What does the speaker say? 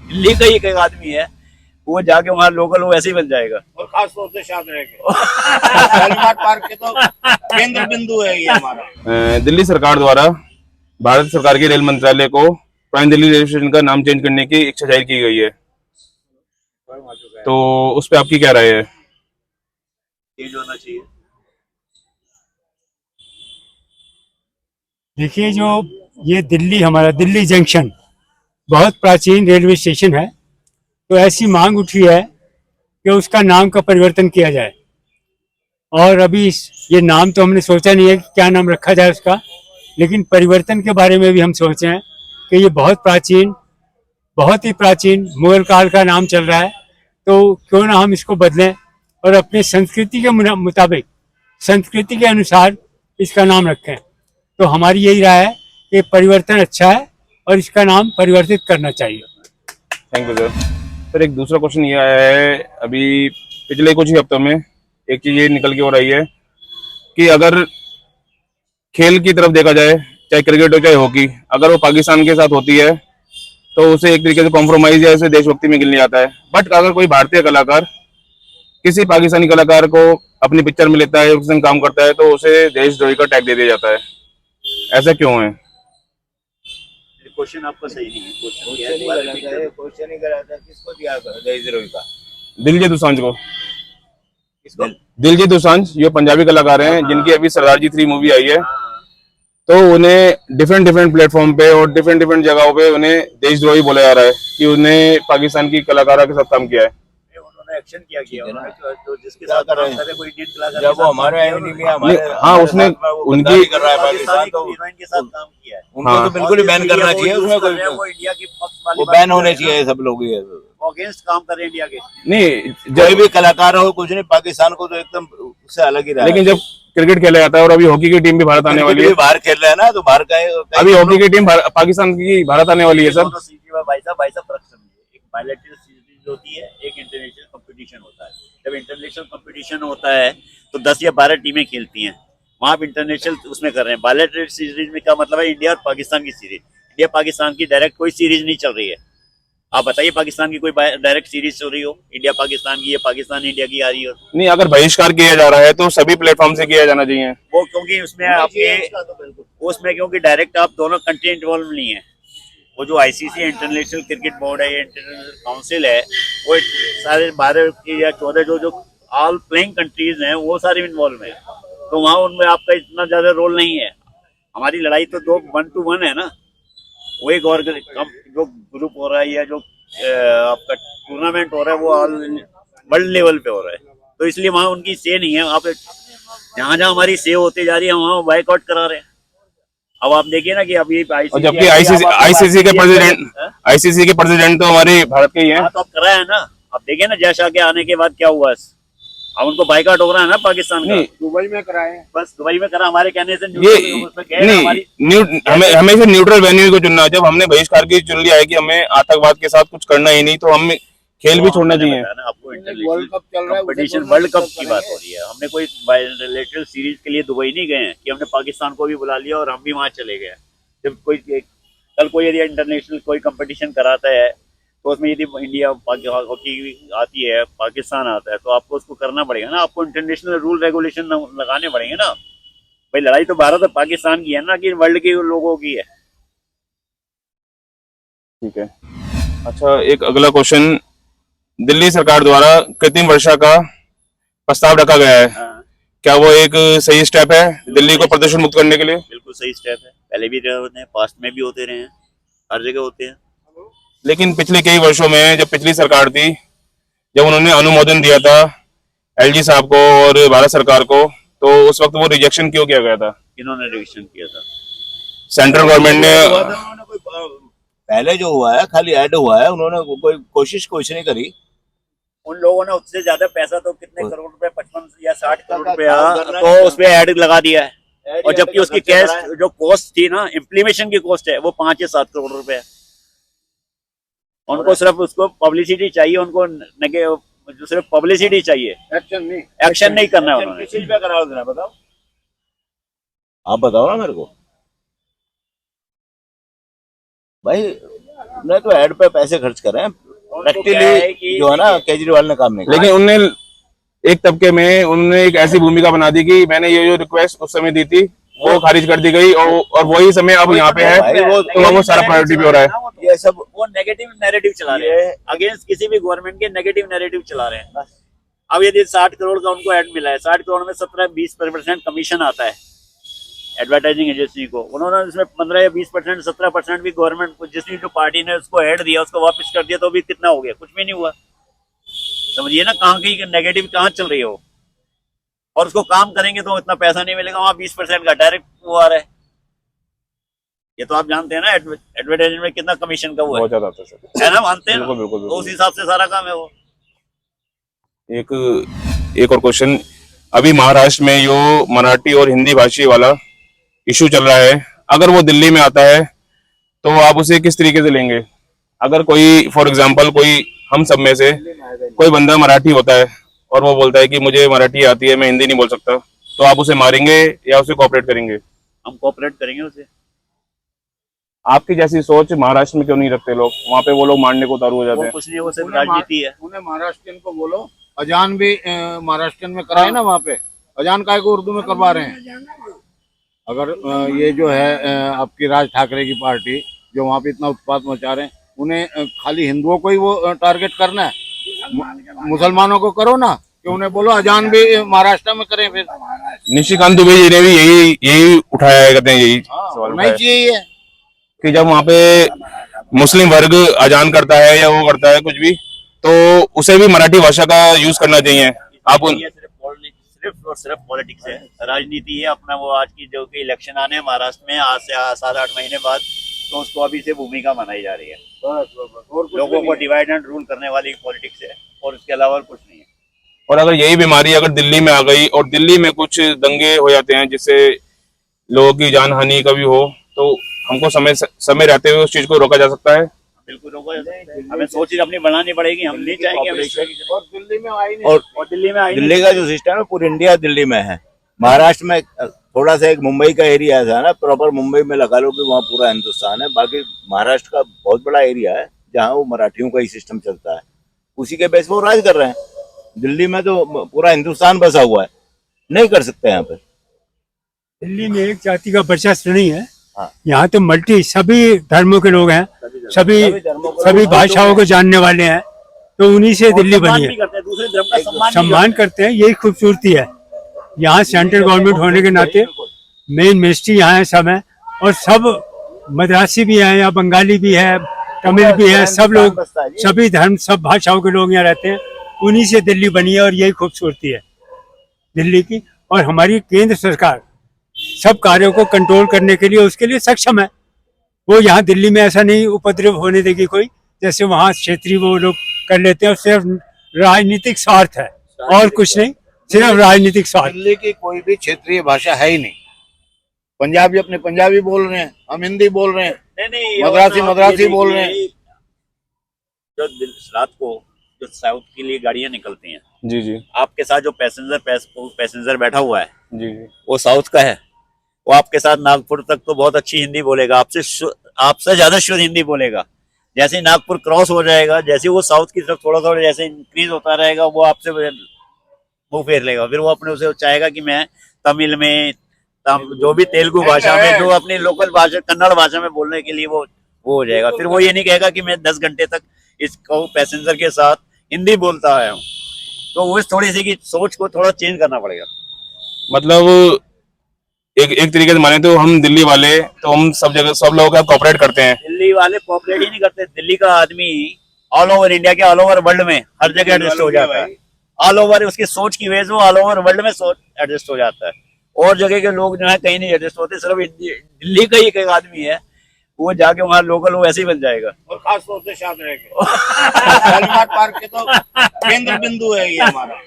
दिल्ली का ही एक आदमी है, वो जाके वहाँ लोकल वो ऐसे ही बन जाएगा। और खास तौर से शाहजहां के शालीमार पार्क के तो केंद्र बिंदु है ये हमारा। दिल्ली सरकार द्वारा भारत सरकार के रेल मंत्रालय को पुरानी दिल्ली रेलवे स्टेशन का नाम चेंज करने की इच्छा जाहिर की गई है, तो उस पर आपकी क्या राय है? चेंज होना चाहिए। देखिए, जो ये दिल्ली हमारा दिल्ली जंक्शन बहुत प्राचीन रेलवे स्टेशन है, तो ऐसी मांग उठी है कि उसका नाम का परिवर्तन किया जाए। और अभी ये नाम तो हमने सोचा नहीं है कि क्या नाम रखा जाए उसका, लेकिन परिवर्तन के बारे में भी हम सोचे हैं कि ये बहुत ही प्राचीन मुगल काल का नाम चल रहा है, तो क्यों ना हम इसको बदलें और अपने संस्कृति के मुताबिक, संस्कृति के अनुसार इसका नाम रखें। तो हमारी यही राय है कि परिवर्तन अच्छा है और इसका नाम परिवर्तित करना चाहिए। Thank you sir. सर, एक दूसरा क्वेश्चन ये आया है, अभी पिछले कुछ ही हफ्तों में एक चीज ये निकल के हो रही है कि अगर खेल की तरफ देखा जाए, चाहे क्रिकेट हो चाहे हॉकी, अगर वो पाकिस्तान के साथ होती है तो उसे एक तरीके से कॉम्प्रोमाइज या उसे देशभक्ति में गिनने जाता है। बट अगर कोई भारतीय कलाकार किसी पाकिस्तानी कलाकार को अपनी पिक्चर में लेता है, उसके संग काम करता है, तो उसे देशद्रोही का टैग दे दिया जाता है। ऐसा क्यों है? क्वेश्चन आपका सही नहीं है। क्वेश्चन ही गलत है। किसको दिया देशद्रोही का? दिलजीत दोसांझ को। किसको? दिलजीत दोसांझ, ये पंजाबी कलाकार हैं जिनकी अभी सरदार जी 3 मूवी आई है, तो उन्हें डिफरेंट प्लेटफॉर्म पे और डिफरेंट जगहों पे उन्हें देशद्रोही बोला जा रहा है कि उन्हें पाकिस्तान की कलाकारा के साथ काम किया है। उन्होंने एक्शन किया तो जिसके साथ काम करे कोई इंडियन कलाकार जब वो हमारे हाँ, उसने उनकी कर रहा है पाकिस्तान, तो हीरोइन के साथ काम किया है। उनको तो बिल्कुल ही बैन करना चाहिए। उसमें कोई वो इंडिया की पक्ष वाली वो बैन होने चाहिए सब लोग। ये अगेंस्ट काम कर रहे हैं इंडिया के। नहीं, कोई भी कलाकार हो, कुछ नहीं, पाकिस्तान को तो एकदम उससे अलग ही रहा। लेकिन जब क्रिकेट खेला जाता है और अभी हॉकी की टीम भी भारत आने वाली है, बाहर खेल रहे हैं ना, तो बाहर का अभी हॉकी की टीम पाकिस्तान की भारत आने वाली है सर। भाई साहब फर्क समझिए, एक बायलैटरल सीरीज होती है, एक इंटरनेशनल कंपटीशन होता है। जब इंटरनेशनल कंपटीशन होता है तो 10 या 12 टीमें खेलती हैं, वहां आप इंटरनेशनल उसमें कर रहे हैं। बायलैटरल सीरीज में क्या मतलब है? इंडिया और पाकिस्तान की सीरीज, इंडिया पाकिस्तान की डायरेक्ट कोई सीरीज नहीं चल रही है। आप बताइए पाकिस्तान की कोई डायरेक्ट सीरीज चल रही हो इंडिया पाकिस्तान की, या पाकिस्तान इंडिया की आ रही हो? नहीं, अगर बहिष्कार किया जा रहा है तो सभी प्लेटफॉर्म से किया जाना चाहिए वो, क्योंकि उसमें आपके उसमें क्योंकि डायरेक्ट आप दोनों कंट्री इन्वॉल्व नहीं है। वो जो आईसीसी इंटरनेशनल क्रिकेट बोर्ड है, इंटरनेशनल काउंसिल है, वो सारे 12 या 14 जो ऑल प्लेइंग कंट्रीज हैं वो सारे इन्वॉल्व हैं, तो वहाँ उनमें आपका इतना ज्यादा रोल नहीं है। हमारी लड़ाई तो 2 1 to 1 है ना। वो एक और जो ग्रुप हो रहा है या जो आपका टूर्नामेंट हो रहा है वो ऑल वर्ल्ड लेवल पे हो रहा है, तो इसलिए वहाँ उनकी से नहीं है। आप जहाँ जहाँ हमारी से होती जा रही है वहाँ बाइकआउट करा रहे हैं। अब आप देखिए ना कि अभी जबकि आईसीसी के प्रेसिडेंट तो हमारे भारत के ही हैं। तो अब करा है ना। अब देखिए ना जैसा के आने के बाद क्या हुआ, अब उनको बाइकआउट हो रहा है ना पाकिस्तान का। दुबई में कराए, बस दुबई में करा, हमारे कहने से हमें इसे न्यूट्रल वेन्यू को चुनना। जब हमने बहिष्कार की चुन लिया है कि हमें आतंकवाद के साथ कुछ करना ही नहीं, तो हमें खेल भी छोड़ना चाहिए। आपको वर्ल्ड कप चल रहा है, कंपटीशन वर्ल्ड कप की बात हो रही है। हमने कोई बायलैटरल सीरीज के लिए दुबई नहीं गए हैं कि हमने पाकिस्तान को भी बुला लिया और हम भी वहां चले गए। जब कल कोई यदि इंटरनेशनल कोई कंपटीशन कराता है तो उसमें यदि इंडिया हॉकी आती है, पाकिस्तान आता है, तो आपको उसको करना पड़ेगा ना। आपको इंटरनेशनल रूल रेगुलेशन लगाने पड़ेंगे ना। भाई लड़ाई तो भारत और पाकिस्तान की है ना, कि वर्ल्ड के लोगों की है। ठीक है। अच्छा, एक अगला क्वेश्चन, दिल्ली सरकार द्वारा कृत्रिम वर्षा का प्रस्ताव रखा गया है, क्या वो एक सही स्टेप है दिल्ली को प्रदूषण मुक्त करने के लिए? बिल्कुल सही स्टेप है। पहले भी रहे होते हैं, पास्ट में भी होते रहे हैं, हर जगह होते हैं। लेकिन पिछले कई वर्षों में जब पिछली सरकार थी, जब उन्होंने अनुमोदन दिया था एलजी साहब को और भारत सरकार को, तो उस वक्त वो रिजेक्शन क्यों किया गया था? इन्होंने रिजेक्शन किया था, सेंट्रल गवर्नमेंट ने। पहले जो हुआ है खाली ऐड हुआ है, उन्होंने कोई कोशिश कुछ नहीं करी। उन लोगों ने उससे ज्यादा पैसा तो कितने करोड़ रुपए, 55 या 60 करोड़ रुपया तो उसमें ऐड लगा दिया है। और जबकि उसकी कैश जो कॉस्ट थी ना, इम्प्लीमेशन की कॉस्ट है, वो 5 या 7 करोड़ रुपए है। उनको सिर्फ उसको पब्लिसिटी चाहिए, उनको जो सिर्फ पब्लिसिटी चाहिए, एक्शन नहीं करना है उन्होंने। किस चीज पे करा उसने, बताओ, आप बताओ ना मेरे को भाई। हमने तो एड पे पैसे खर्च कर रहे हैं, उनको क्या है प्रैक्टिकली कि- जो है ना केजरीवाल ने काम नहीं किया। लेकिन उनने एक तबके में उन्होंने एक ऐसी भूमिका बना दी कि मैंने ये जो रिक्वेस्ट उस समय दी थी वो खारिज कर दी गई, और वही समय अब यहाँ पे है, भाई वो तो वो सारा प्रायोरिटी पे हो रहा है। ये सब वो नेगेटिव नैरेटिव चला रहे हैं अगेंस्ट किसी भी गवर्नमेंट के, नेगेटिव नैरेटिव चला रहे हैं। अब यदि 60 करोड़ का उनको ऐड मिला है, 60 करोड़ में 17-20% कमीशन आता है एडवर्टाइजिंग एजेंसी को, उन्होंने इसमें 15 या 20%, 17% भी गवर्नमेंट को, जिसकी जो पार्टी ने उसको ऐड दिया उसको वापस कर दिया, तो भी कितना हो गया? कुछ भी नहीं हुआ। समझिए ना कहाँ की नेगेटिव कहाँ चल रही है वो। और उसको काम करेंगे तो इतना पैसा नहीं मिलेगा, वहाँ 20% का डायरेक्ट वो आ रहा है। ये तो आप जानते हैं ना एडवर्टाइजमेंट में कितना कमीशन का वो बहुत ज्यादा आता है सर। है ना, मानते हैं ना? बिल्कुल बिल्कुल तो उस हिसाब से सारा काम है वो। एक और क्वेश्चन, अभी महाराष्ट्र में जो मराठी और हिंदी भाषी वाला इशू चल रहा है, अगर वो दिल्ली में आता है तो आप उसे किस तरीके से लेंगे? अगर कोई फॉर एग्जांपल कोई हम सब में से कोई बंदा मराठी होता है और वो बोलता है कि मुझे मराठी आती है, मैं हिंदी नहीं बोल सकता, तो आप उसे मारेंगे या उसे कोऑपरेट करेंगे? हम कोऑपरेट करेंगे उसे। आपकी जैसी सोच महाराष्ट्र में क्यों नहीं रखते लोग? वहाँ पे वो लोग मारने को उतारू हो जाते वो हैं। कुछ नहीं, वो सिर्फ राजनीति है। उन्हें महाराष्ट्रियन को बोलो, अजान भी महाराष्ट्रियन में कराए ना वहाँ पे, अजान काय को उर्दू में करवा रहे हैं। अगर ये जो है आपकी राज ठाकरे की पार्टी जो वहाँ पे इतना उत्पात मचा रहे हैं, उन्हें खाली हिंदुओं को ही वो टारगेट करना है, मुसलमानों को करो ना, कि उन्हें बोलो अजान भी महाराष्ट्र में करें। फिर निशिकांत दुबे जी ने भी यही उठाया है, कहते हैं यही सवाल नहीं उठाया चाहिए ये। कि जब वहाँ पे मुस्लिम वर्ग अजान करता है या वो करता है कुछ भी, तो उसे भी मराठी भाषा का यूज करना चाहिए। आप ये सिर्फ और सिर्फ पॉलिटिक्स है, राजनीति है अपना। वो आज की जो कि इलेक्शन आने हैं महाराष्ट्र में, आज से 7-8 महीने बाद, तो उसको अभी से भूमिका बनाई जा रही है। लोगों को डिवाइड एंड रूल करने वाली पॉलिटिक्स है, और इसके अलावा कुछ नहीं है। और अगर यही बीमारी अगर दिल्ली में आ गई और दिल्ली में कुछ दंगे हो जाते हैं जिससे लोगों की जान हानि का भी हो, तो हमको समय रहते हुए उस चीज को रोका जा सकता है। बिल्कुल रोका जा सकता है। हमें सोच अपनी बनानी पड़ेगी, हम नहीं चाहेंगे और दिल्ली में आई नहीं। और दिल्ली में आई दिल्ली का जो सिस्टम है पूरी इंडिया दिल्ली में है। महाराष्ट्र में थोड़ा सा एक मुंबई का एरिया है ना, प्रॉपर मुंबई में लगा लो कि वहाँ पूरा हिंदुस्तान है। बाकी महाराष्ट्र का बहुत बड़ा एरिया है जहाँ वो मराठियों का ही सिस्टम चलता है, उसी के बेस पर वो राज कर रहे हैं। दिल्ली में तो पूरा हिंदुस्तान बसा हुआ है, नहीं कर सकते यहाँ पे। दिल्ली में एक जाति का वर्चस्व नहीं है। हाँ। यहाँ तो मल्टी सभी धर्मों के लोग हैं, सभी भाषाओं को जानने वाले हैं, तो उन्हीं से दिल्ली बनी है। दूसरे धर्म का सम्मान सम्मान करते हैं, यही खूबसूरती है। यहाँ सेंट्रल गवर्नमेंट होने के नाते मेन मिनिस्ट्री यहाँ है, सब है, और सब मद्रासी भी है, या बंगाली भी है, तमिल भी है, सब लोग, सभी धर्म, सब भाषाओं के लोग यहाँ रहते हैं। उन्हीं से दिल्ली बनी है, और यही खूबसूरती है दिल्ली की। और हमारी केंद्र सरकार सब कार्यों को कंट्रोल करने के लिए उसके लिए सक्षम है। वो यहाँ दिल्ली में ऐसा नहीं उपद्रव होने देगी कोई, जैसे वहाँ क्षेत्रीय वो लोग कर लेते हैं। और सिर्फ राजनीतिक स्वार्थ है और कुछ नहीं, सिर्फ राजनीतिक स्वार्थ। दिल्ली की कोई भी क्षेत्रीय भाषा है ही नहीं। पंजाबी अपने पंजाबी बोल रहे हैं, हम हिंदी बोल रहे हैं, नहीं मद्रासी बोल रहे हैं। जो रात को जो साउथ के लिए गाड़ियां निकलती हैं, जी जी आपके साथ जो पैसेंजर बैठा हुआ है जी जी वो साउथ का है, वो आपके साथ नागपुर तक तो बहुत अच्छी हिंदी बोलेगा, आपसे ज्यादा शुद्ध हिंदी बोलेगा। जैसे ही नागपुर क्रॉस हो जाएगा, जैसे वो साउथ की तरफ थोड़ा थोड़ा जैसे इंक्रीज होता रहेगा, वो आपसे मुंह फेर लेगा। फिर वो अपने उसे चाहेगा कि मैं तमिल में, जो भी तेलुगु भाषा में, जो अपनी लोकल भाषा कन्नड़ भाषा में बोलने के लिए वो हो जाएगा। फिर वो ये नहीं कहेगा कि मैं 10 घंटे तक इस पैसेंजर के साथ हिंदी बोलता आया हूँ। तो वो थोड़ी सी की सोच को थोड़ा चेंज करना पड़ेगा। मतलब एक तरीके से माने तो हम दिल्ली वाले तो हम सब जगह सब लोगों का कोऑपरेट करते हैं। दिल्ली वाले कोऑपरेट ही नहीं करते। दिल्ली का आदमी ऑल ओवर इंडिया के, ऑल ओवर वर्ल्ड में हर जगह एडजस्ट हो जाता है। ऑल ओवर उसकी सोच की वजह से वो ऑल ओवर वर्ल्ड में एडजस्ट हो जाता है। और जगह के लोग जो है कहीं नहीं एडजस्ट होते, सिर्फ दिल्ली का ही एक आदमी है, वो जाके वहाँ लोकल वो ऐसे ही बन जाएगा। और खास तौर से शाम रहेगा। शालीमार पार्क के तो केंद्र बिंदु है ये हमारा।